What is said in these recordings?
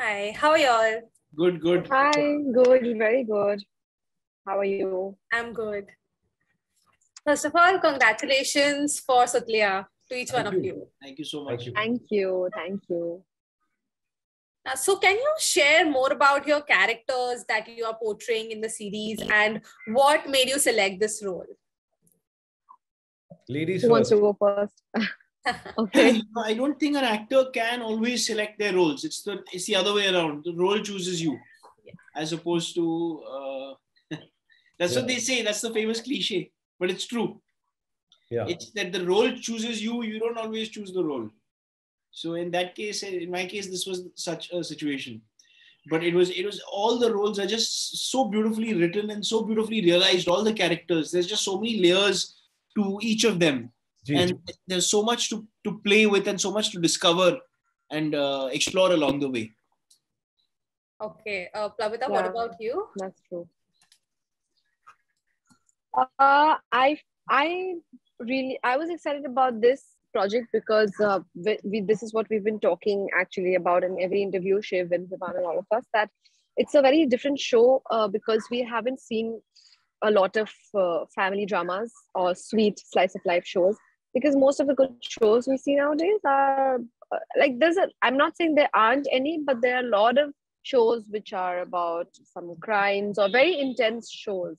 Hi, how are you all? Good, good. Hi, good, very good. How are you? I'm good. First of all, congratulations for Sutliyan to each one of you. Thank you so much. Thank you, thank you. So can you share more about your characters that you are portraying in the series and what made you select this role? Ladies Who wants first. to go first? Okay. I don't think an actor can always select their roles. It's the other way around. The role chooses you, as opposed to that's what they say. That's the famous cliche, but it's true. Yeah. It's that the role chooses you. You don't always choose the role. So in that case, in my case, this was such a situation. But it was all the roles are just so beautifully written and so beautifully realized. All the characters. There's just so many layers to each of them. And there's so much to play with and so much to discover and explore along the way. Okay. Plavita, what about you? That's true. I was excited about this project because this is what we've been talking actually about in every interview, Shiv and Vivan and all of us, that it's a very different show because we haven't seen a lot of family dramas or sweet slice of life shows. Because most of the good shows we see nowadays are I'm not saying there aren't any, but there are a lot of shows which are about some crimes or very intense shows.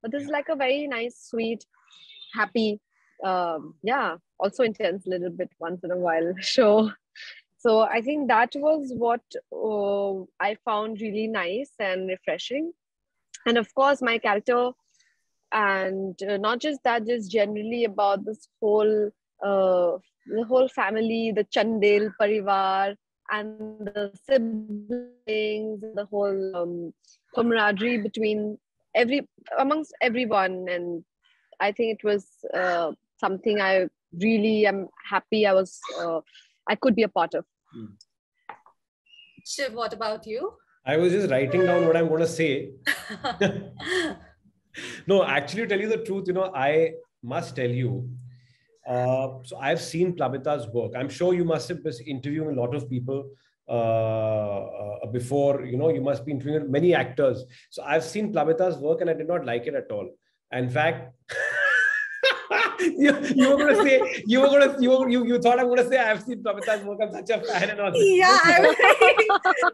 But this is like a very nice, sweet, happy, also intense a little bit once in a while show. So I think that was what I found really nice and refreshing. And of course, my character, and not just that, just generally about this whole the whole family, the Chandel Parivar, and the siblings, the whole camaraderie amongst everyone. And I think it was something I really am happy I could be a part of. Shiv, what about you? I was just writing down what I'm going to say. No, actually, to tell you the truth, I must tell you. So I've seen Plavita's work. I'm sure you must have been interviewing a lot of people before, you must be interviewing many actors. So I've seen Plavita's work and I did not like it at all. In fact, you were going to say, you thought I'm going to say, I've seen Plavita's work. I'm such a fan and all. Yeah,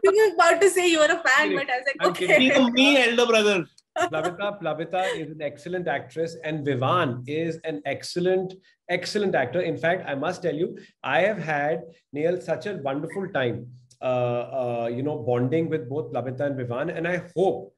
you were about to say you were a fan, but I was like, okay. Me, elder brother. Plavita is an excellent actress and Vivan is an excellent actor. In fact, I must tell you, I have had, Neil, such a wonderful time, bonding with both Plavita and Vivan. And I hope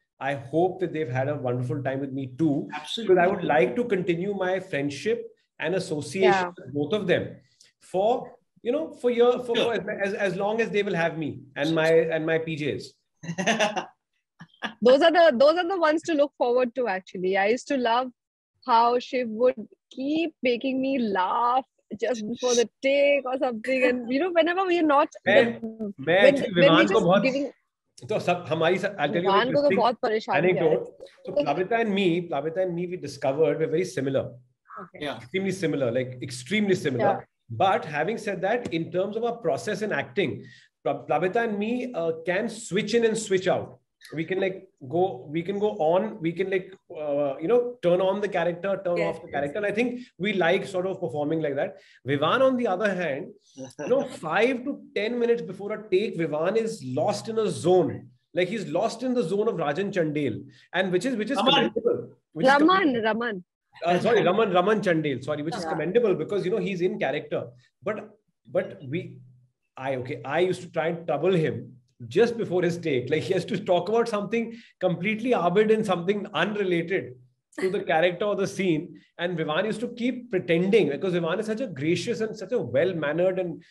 that they've had a wonderful time with me too. Absolutely. Because I would like to continue my friendship and association with both of them for as long as they will have me and my PJs. Those are the ones to look forward to, actually. I used to love how Shiv would keep making me laugh just before the take or something. And whenever we are not I'll tell you a interesting anecdote. So Plavita and me, we discovered we're very similar. Okay. Yeah. Extremely similar. Yeah. But having said that, in terms of our process in acting, Plavita and me can switch in and switch out. We can go on, we can turn on the character, turn off the character. And I think we like sort of performing like that. Vivan, on the other hand, 5 to 10 minutes before a take, Vivan is lost in a zone. Like he's lost in the zone of Rajan Chandel, and which is commendable. Raman Chandel, sorry, which is commendable because he's in character. But I used to try and trouble him just before his take. Like he has to talk about something completely arbid and something unrelated to the character or the scene. And Vivan used to keep pretending because Vivan is such a gracious and such a well-mannered and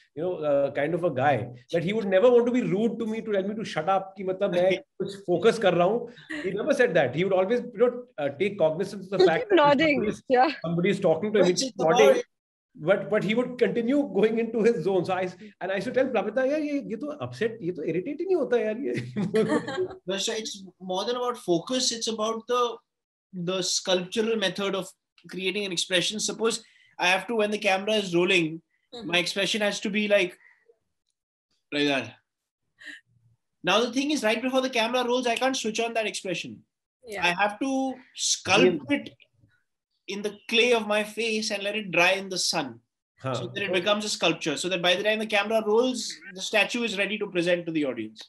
kind of a guy that he would never want to be rude to me to tell me to shut up. Ki matlab main kuch focus kar raha hu. He never said that. He would always take cognizance of the fact that somebody is talking to him. He's nodding. But he would continue going into his zone. So I used to tell Plavita, ye to upset, ye to irritating nahi hota yaar. It's more than about focus. It's about the sculptural method of creating an expression. Suppose I have to, when the camera is rolling, my expression has to be like that. Now the thing is, right before the camera rolls, I can't switch on that expression. Yeah. I have to sculpt it in the clay of my face and let it dry in the sun. So that it becomes a sculpture. So that by the time the camera rolls, the statue is ready to present to the audience.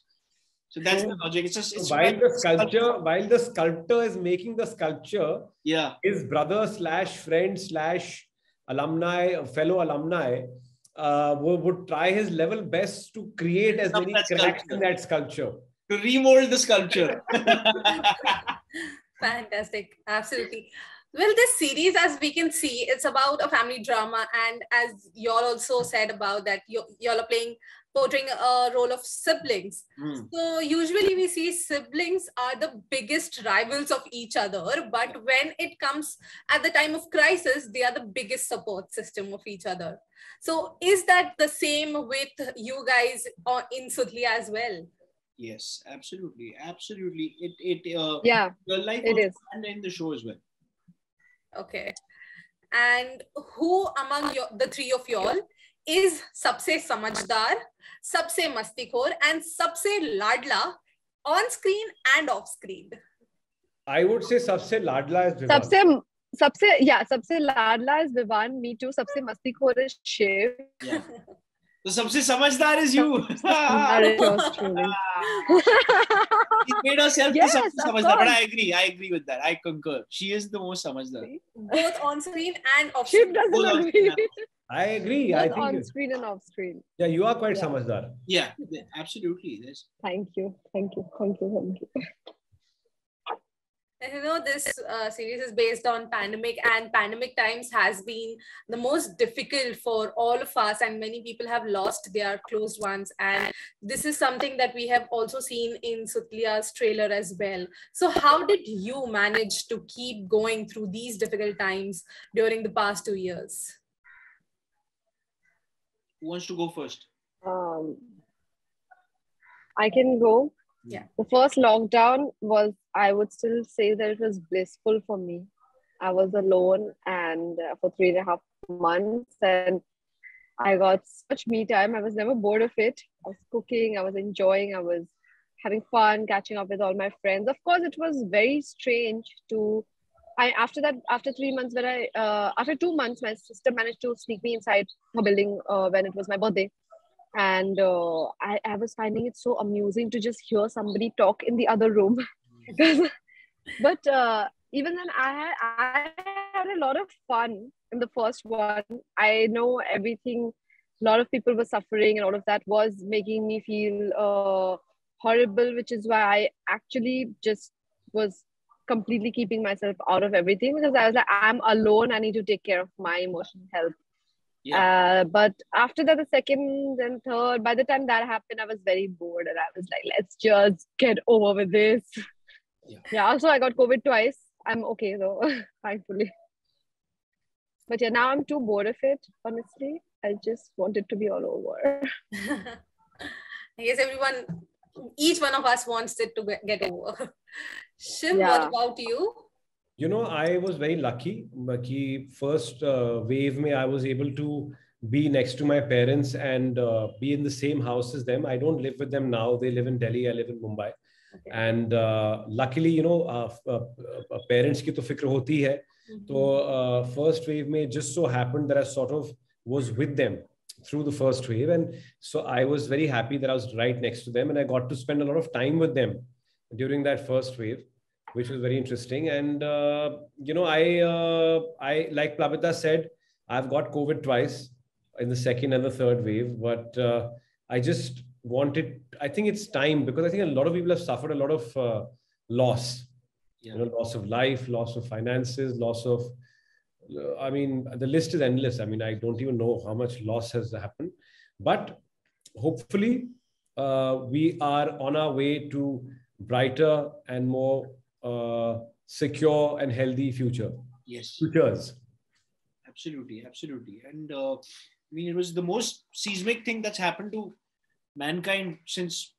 So that's the logic. It's while the sculptor is making the sculpture, his brother / friend / alumni, fellow alumni, would try his level best to create as many cracks in that sculpture. To remold the sculpture. Fantastic. Absolutely. Well, this series, as we can see, it's about a family drama. And as you all also said about that, you all are portraying a role of siblings. So usually we see siblings are the biggest rivals of each other. But when it comes at the time of crisis, they are the biggest support system of each other. So is that the same with you guys in Sutliyan as well? Yes, absolutely. Absolutely. Your life it is. And in the show as well. Okay. And who among the three of y'all is सबसे समझदार, सबसे मस्तीखोर, and सबसे लाडला on screen and off screen? I would say सबसे लाडला is Vivaan. सबसे लाडला is Vivaan. Me too. सबसे मस्तीखोर is Shiv. Yeah. So सबसे समझदार is you. She made herself yes, सबसे समझदार. But I agree with that. I concur. She is the most समझदार. Both on screen and off screen. Shiv doesn't agree. I agree. Both I think on screen and off screen. Yeah, you are quite समझदार. Yeah, absolutely. Thank you. You know, this series is based on pandemic, and pandemic times has been the most difficult for all of us, and many people have lost their closed ones. And this is something that we have also seen in Sutliyan's trailer as well. So how did you manage to keep going through these difficult times during the past 2 years? Who wants to go first? I can go. Yeah. The first lockdown was, I would still say that it was blissful for me. I was alone and for 3.5 months, and I got such me time. I was never bored of it. I was cooking, I was enjoying, I was having fun, catching up with all my friends. Of course, it was very strange to, after 3 months, after 2 months, my sister managed to sneak me inside her building when it was my birthday. And I was finding it so amusing to just hear somebody talk in the other room. But even then, I had a lot of fun in the first one. I know everything. A lot of people were suffering, and all of that was making me feel horrible, which is why I actually just was completely keeping myself out of everything, because I was like, I'm alone. I need to take care of my emotional health. Yeah. But after that, the second and third, by the time that happened, I was very bored, and I was like, let's just get over with this. Yeah. Also, I got COVID twice. I'm okay though, thankfully. But yeah, now I'm too bored of it, honestly. I just want it to be all over. I guess each one of us wants it to get over. Shiv, what about you? You know, I was very lucky. First wave mein, I was able to be next to my parents and be in the same house as them. I don't live with them now. They live in Delhi. I live in Mumbai. Okay. And luckily, you know, parents ki to fikr hoti hai. So first wave mein just so happened that I sort of was with them through the first wave. And so I was very happy that I was right next to them. And I got to spend a lot of time with them during that first wave, which was very interesting. And, you know, I like Plabita said, I've got COVID twice in the second and the third wave, but I just wanted, I think it's time, because I think a lot of people have suffered a lot of loss, you know, loss of life, loss of finances, loss of, I mean, the list is endless. I mean, I don't even know how much loss has happened, but hopefully we are on our way to brighter and more secure and healthy futures. Absolutely. And I mean, it was the most seismic thing that's happened to mankind since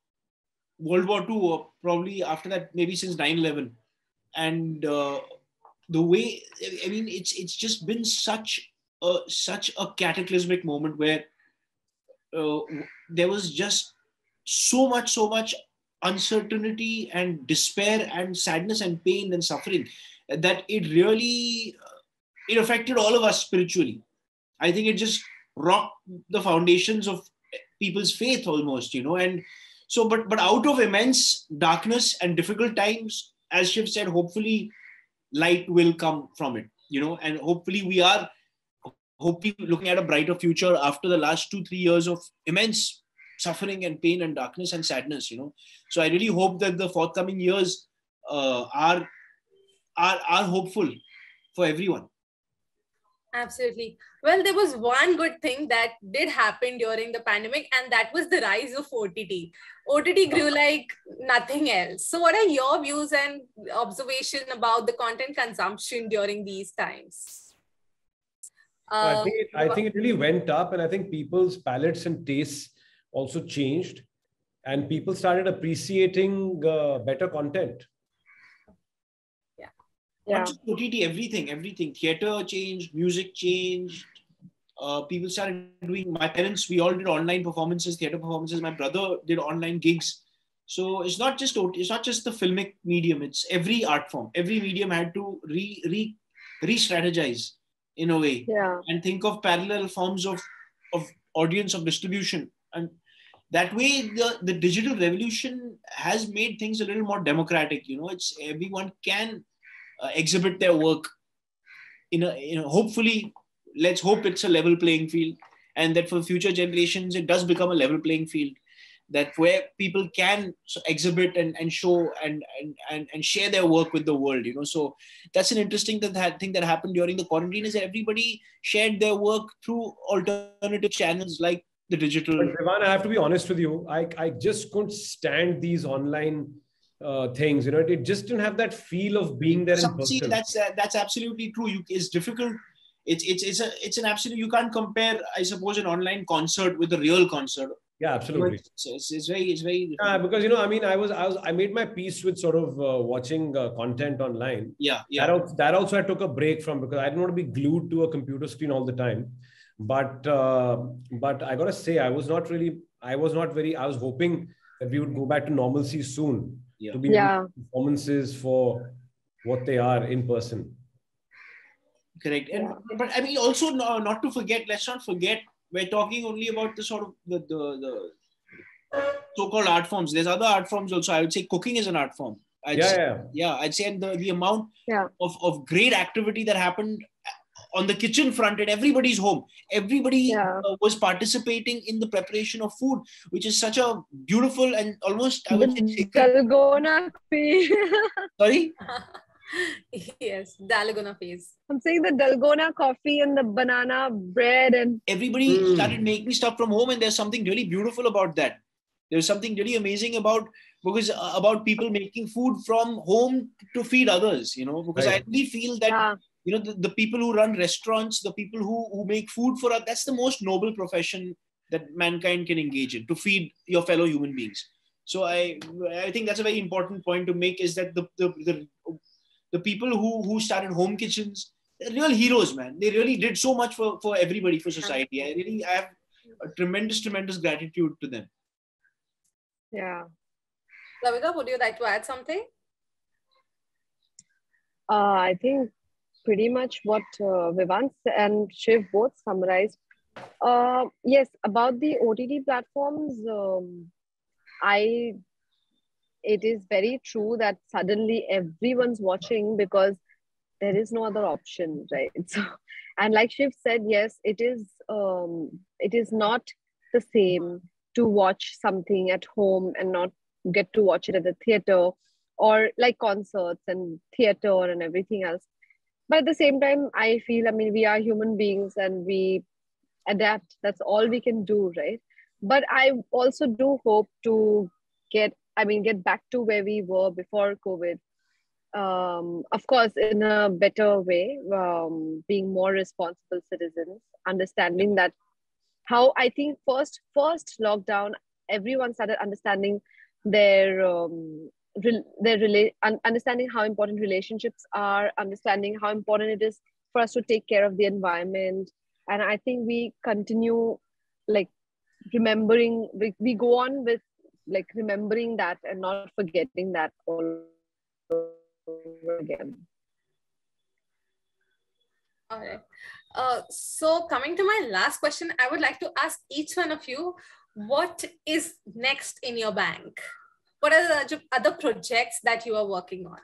World War II, or probably after that, maybe since 9/11. And the way, I mean, it's just been such a cataclysmic moment where there was just so much uncertainty and despair and sadness and pain and suffering that it really it affected all of us spiritually. I think it just rocked the foundations of people's faith almost, and so but out of immense darkness and difficult times, as Shiv said, hopefully light will come from it, and hopefully we are hopefully looking at a brighter future after the last 2-3 years of immense suffering and pain and darkness and sadness, so I really hope that the forthcoming years are hopeful for everyone. Absolutely. Well, there was one good thing that did happen during the pandemic, and that was the rise of OTT. OTT grew like nothing else. So what are your views and observation about the content consumption during these times? I think it really went up, and I think people's palates and tastes also changed, and people started appreciating better content. Yeah. Not just OTT, everything. Theater changed, music changed. People started doing. My parents, we all did online performances, theater performances. My brother did online gigs. So it's not just it's not just the filmic medium. It's every art form. Every medium had to re-strategize in a way, and think of parallel forms of audience of distribution. And that way, the digital revolution has made things a little more democratic. It's everyone can exhibit their work in a hopefully, let's hope it's a level playing field, and that for future generations it does become a level playing field, that where people can exhibit and show and share their work with the world. So that's an interesting thing that happened during the quarantine, is that everybody shared their work through alternative channels like the digital. But Vivan, I have to be honest with you, I just couldn't stand these online things. It just didn't have that feel of being there in person. See, that's absolutely true. It's difficult. It's an absolute. You can't compare, I suppose, an online concert with a real concert. Yeah, absolutely. It's very. Yeah, because I made my peace with sort of watching content online. Yeah. That also I took a break from, because I didn't want to be glued to a computer screen all the time. But I gotta say, I was hoping that we would go back to normalcy soon. To be performances for what they are in person. Correct. But I mean, also not to forget, let's not forget, we're talking only about the sort of the so-called art forms. There's other art forms also. I would say cooking is an art form. I'd say, and the amount of great activity that happened on the kitchen front at everybody's home. Everybody was participating in the preparation of food, which is such a beautiful and almost, I would say, Dalgona phase. Sorry? Yes, Dalgona phase. I'm saying the Dalgona coffee and the banana bread, and everybody started making stuff from home, and there's something really beautiful about that. There's something really amazing about people making food from home to feed others, because I really feel that the people who run restaurants, the people who make food for us, that's the most noble profession that mankind can engage in, to feed your fellow human beings. So I think that's a very important point to make, is that the people who started home kitchens, they're real heroes, man. They really did so much for everybody, for society. I have a tremendous gratitude to them. Yeah. Lavika, would you like to add something? I think pretty much what Vivan and Shiv both summarized. Yes, about the OTT platforms, it is very true that suddenly everyone's watching because there is no other option, right? So, and like Shiv said, yes, it is not the same to watch something at home and not get to watch it at the theater, or like concerts and theater and everything else. But at the same time, I feel, we are human beings and we adapt. That's all we can do, right? But I also do hope to get back to where we were before COVID. Of course, in a better way, being more responsible citizens, understanding that how I think first lockdown, everyone started understanding understanding how important relationships are, understanding how important it is for us to take care of the environment. And I think we continue like remembering, we go on with like remembering that and not forgetting that all over again. All right. So coming to my last question, I would like to ask each one of you, what is next in your bank? What are the other projects that you are working on?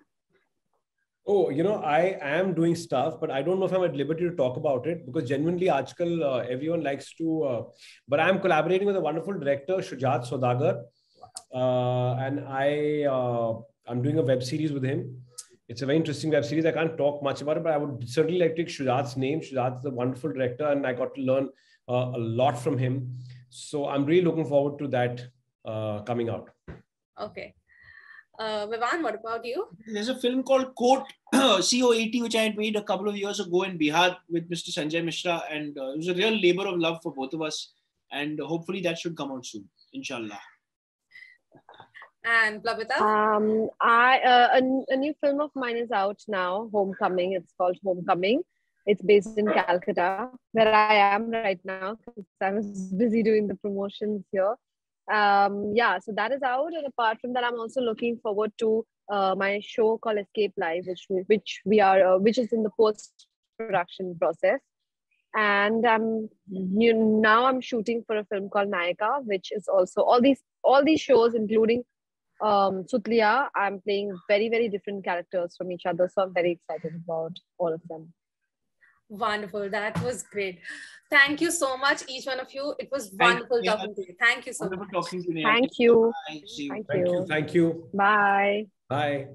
Oh, I am doing stuff, but I don't know if I'm at liberty to talk about it because genuinely, Adgully, everyone likes to. But I'm collaborating with a wonderful director, Shujat Sodagar, and I'm doing a web series with him. It's a very interesting web series. I can't talk much about it, but I would certainly like to take Shujat's name. Shujat's a wonderful director, and I got to learn a lot from him. So I'm really looking forward to that coming out. Okay. Vivan, what about you? There's a film called Coat, COAT, which I had made a couple of years ago in Bihar with Mr. Sanjay Mishra. And it was a real labor of love for both of us. And hopefully that should come out soon, inshallah. And Plabita? A new film of mine is out now, Homecoming. It's called Homecoming. It's based in Calcutta, where I am right now because I was busy doing the promotions here. Yeah, so that is out, and apart from that, I'm also looking forward to my show called Escape Live, which is in the post-production process. And now I'm shooting for a film called Nayaka, which is also all these shows, including Sutliyan. I'm playing very, very different characters from each other, so I'm very excited about all of them. Wonderful. That was great. Thank you so much, each one of you. It was wonderful talking to you. Thank you so much. Talking to you. Thank you. Thank you. Bye. Bye.